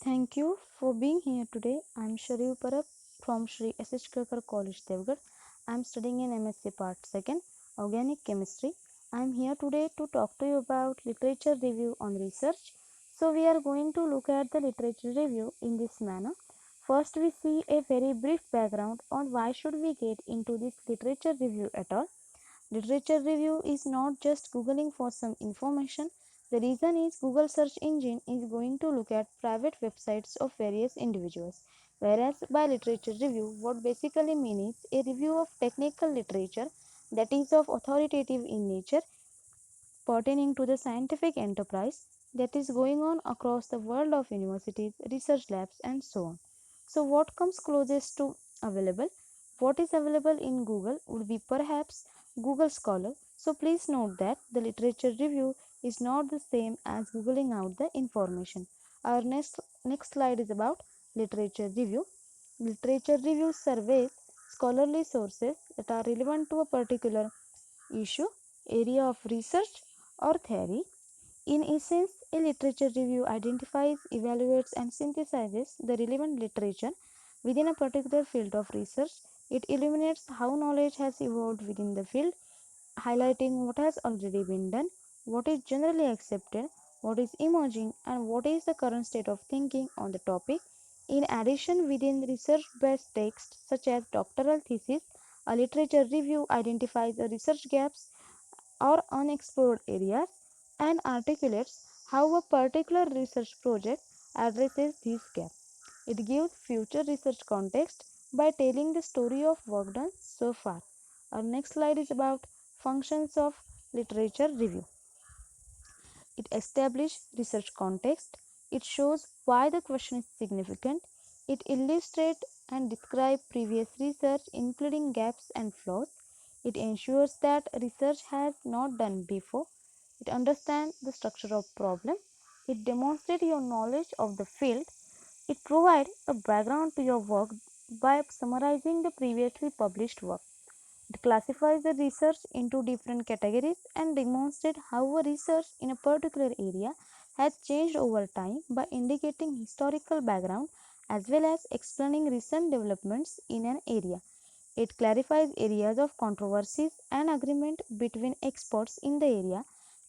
Thank you for being here today. I'm Sharif Parab from Shri S.H. Kakar College, Devgarh. I'm studying in MSc Part 2nd, Organic Chemistry. I'm here today to talk to you about literature review on research. So we are going to look at the literature review in this manner. First, we see a very brief background on why should we get into this literature review at all. Literature review is not just googling for some information. The reason is Google search engine is going to look at private websites of various individuals. Whereas by literature review, what basically means is a review of technical literature that is of authoritative in nature pertaining to the scientific enterprise that is going on across the world of universities, research labs, and so on. So, what comes closest to available? What is available in Google would be perhaps Google Scholar. So, please note that the literature review is not the same as Googling out the information. Our next slide is about literature review. Literature review surveys scholarly sources that are relevant to a particular issue, area of research, or theory. In essence, a literature review identifies, evaluates, and synthesizes the relevant literature within a particular field of research. It illuminates how knowledge has evolved within the field, highlighting what has already been done, what is generally accepted, what is emerging, and what is the current state of thinking on the topic. In addition, within research based texts such as doctoral thesis, a literature review identifies the research gaps or unexplored areas and articulates how a particular research project addresses these gaps. It gives future research context by telling the story of work done so far. Our next slide is about functions of literature review. It establishes research context. It shows why the question is significant. It illustrates and describes previous research, including gaps and flaws. It ensures that research has not done before. It understands the structure of problem. It demonstrates your knowledge of the field. It provides a background to your work by summarizing the previously published work. It classifies the research into different categories and demonstrates how a research in a particular area has changed over time by indicating historical background as well as explaining recent developments in an area. It clarifies areas of controversies and agreement between experts in the area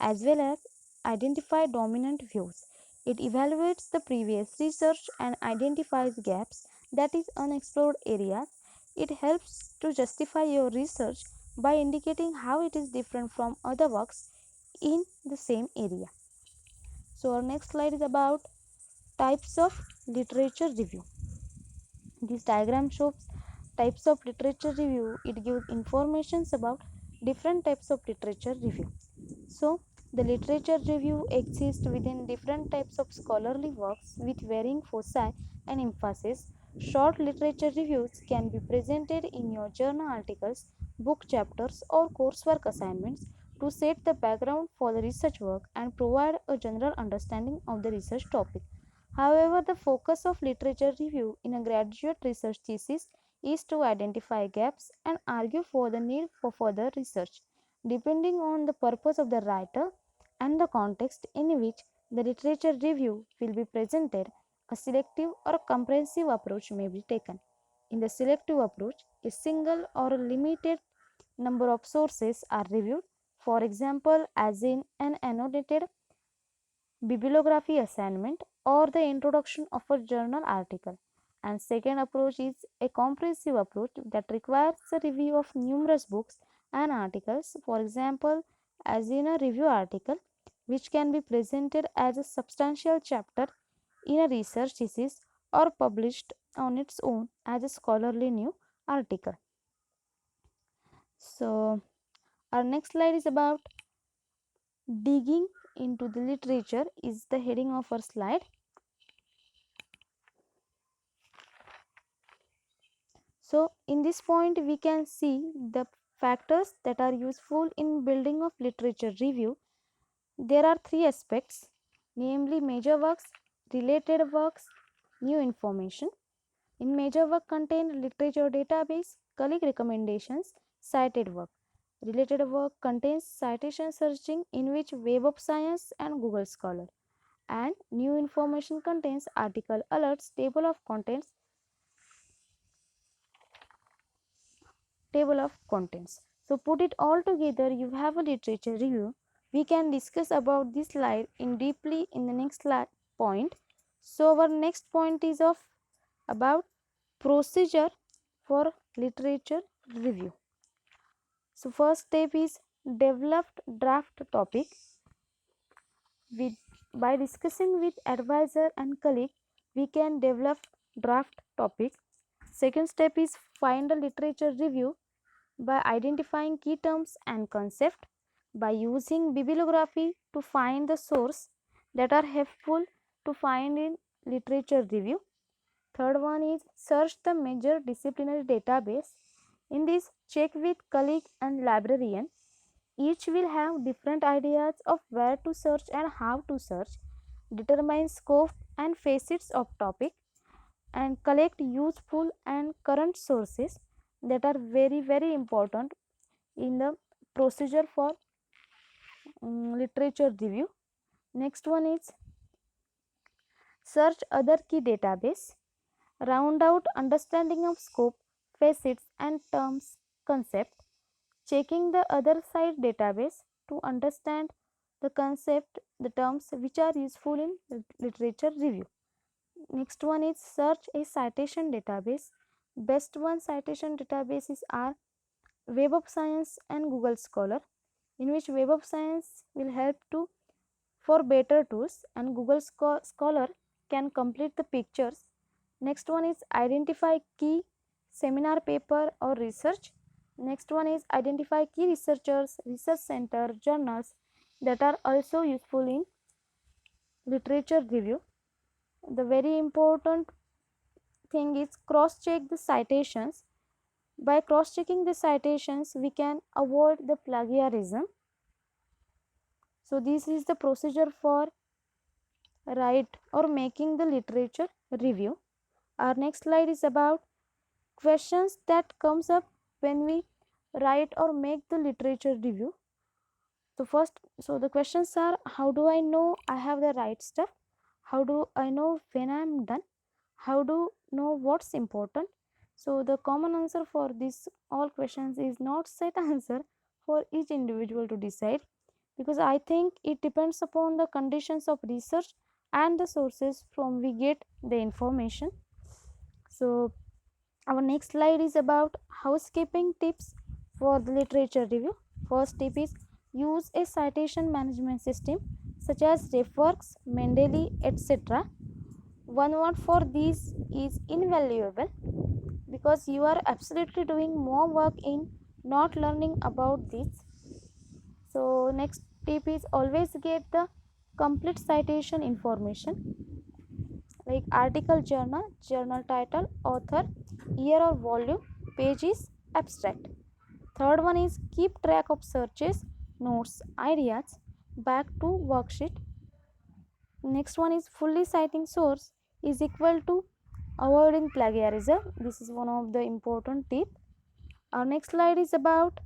as well as identify dominant views. It evaluates the previous research and identifies gaps, that is unexplored areas. It helps to justify your research by indicating how it is different from other works in the same area. So our next slide is about types of literature review. This diagram shows types of literature review. It gives informations about different types of literature review. So the literature review exists within different types of scholarly works with varying foci and emphasis. Short literature reviews can be presented in your journal articles, book chapters, or coursework assignments to set the background for the research work and provide a general understanding of the research topic. However, the focus of literature review in a graduate research thesis is to identify gaps and argue for the need for further research. Depending on the purpose of the writer and the context in which the literature review will be presented, a selective or a comprehensive approach may be taken. In the selective approach, a single or a limited number of sources are reviewed, for example, as in an annotated bibliography assignment or the introduction of a journal article. And second approach is a comprehensive approach that requires a review of numerous books and articles, for example, as in a review article, which can be presented as a substantial chapter in a research thesis or published on its own as a scholarly new article. So, our next slide is about digging into the literature, is the heading of our slide. So, in this point we can see the factors that are useful in building of literature review. There are three aspects, namely major works, related works, new information. In major work contain literature database, colleague recommendations, cited work. Related work contains citation searching in which Web of Science and Google Scholar. and new information contains article alerts, table of contents, table of contents. So put it all together, you have a literature review. We can discuss about this slide in deeply in the next point. So our next point is of about procedure for literature review. So first step is developed draft topic. By discussing with advisor and colleague, we can develop draft topic. Second step is find a literature review by identifying key terms and concept, by using bibliography to find the source that are helpful to find in literature review. Third one is search the major disciplinary database. In this, check with colleague and librarian. Each will have different ideas of where to search and how to search. Determine scope and facets of topic and collect useful and current sources that are very important in the procedure for literature review. Next one is search other key database. Round out understanding of scope, facets and terms concept. Checking the other side database to understand the concept, the terms which are useful in literature review. Next one is search a citation database. Best one citation databases are Web of Science and Google Scholar, in which Web of Science will help to for better tools and Google Scholar can complete the pictures. Next one is identify key seminar paper or research. Next one is identify key researchers, research center, journals that are also useful in literature review. The very important thing is cross check the citations. By cross checking the citations, we can avoid the plagiarism. So this is the procedure for write or making the literature review. Our next slide is about questions that comes up when we write or make the literature review. So the questions are, how do I know I have the right stuff? How do I know when I am done? How do know what's important? So the common answer for these all questions is not set answer for each individual to decide, because I think it depends upon the conditions of research and the sources from we get the information. So our next slide is about housekeeping tips for the literature review. First tip is use a citation management system such as RefWorks, Mendeley, etc. One word for these is invaluable, because you are absolutely doing more work in not learning about this. So next tip is always get the complete citation information like article, journal title, author, year or volume, pages, abstract. Third one is keep track of searches, notes, ideas back to worksheet. Next one is fully citing source is equal to avoiding plagiarism. This is one of the important tip. Our next slide is about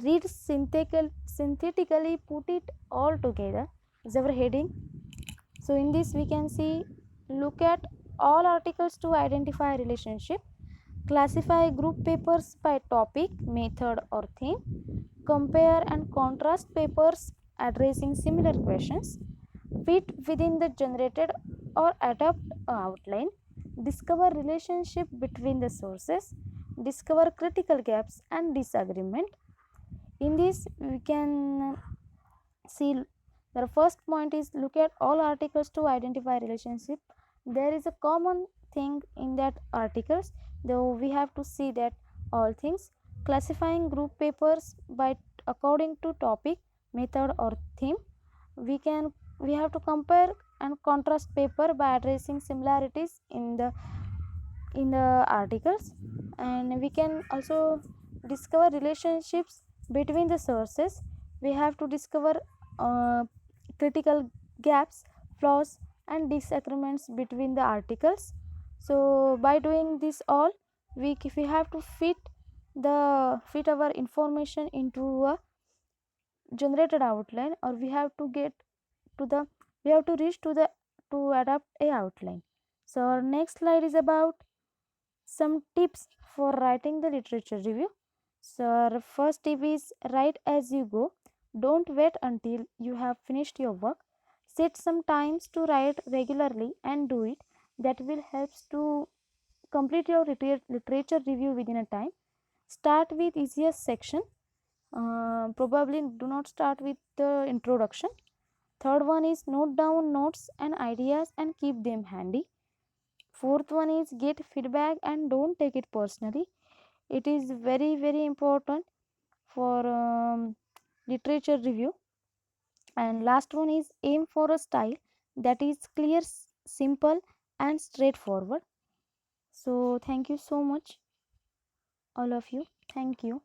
read synthetically, put it all together is our heading. So in this we can see, look at all articles to identify relationship, classify group papers by topic, method or theme, compare and contrast papers addressing similar questions, fit within the generated or adapt outline, discover relationship between the sources, discover critical gaps and disagreement. In this we can see the first point is look at all articles to identify relationship. There is a common thing in that articles, though we have to see that all things. Classifying group papers by according to topic, method or theme. We have to compare and contrast paper by addressing similarities in the articles, and we can also discover relationships between the sources. We have to discover critical gaps, flaws and disagreements between the articles. So by doing this all, we have to fit our information into a generated outline, or we have to get to the we have to reach to adapt a outline. So our next slide is about some tips for writing the literature review. So our first tip is write as you go. Don't wait until you have finished your work. Set some times to write regularly and do it. That will help to complete your literature review within a time. Start with easiest section. Probably do not start with the introduction. Third one is note down notes and ideas and keep them handy. Fourth one is get feedback and don't take it personally. It is very important for literature review. And last one is aim for a style that is clear, simple and straightforward. So thank you so much all of you. Thank you.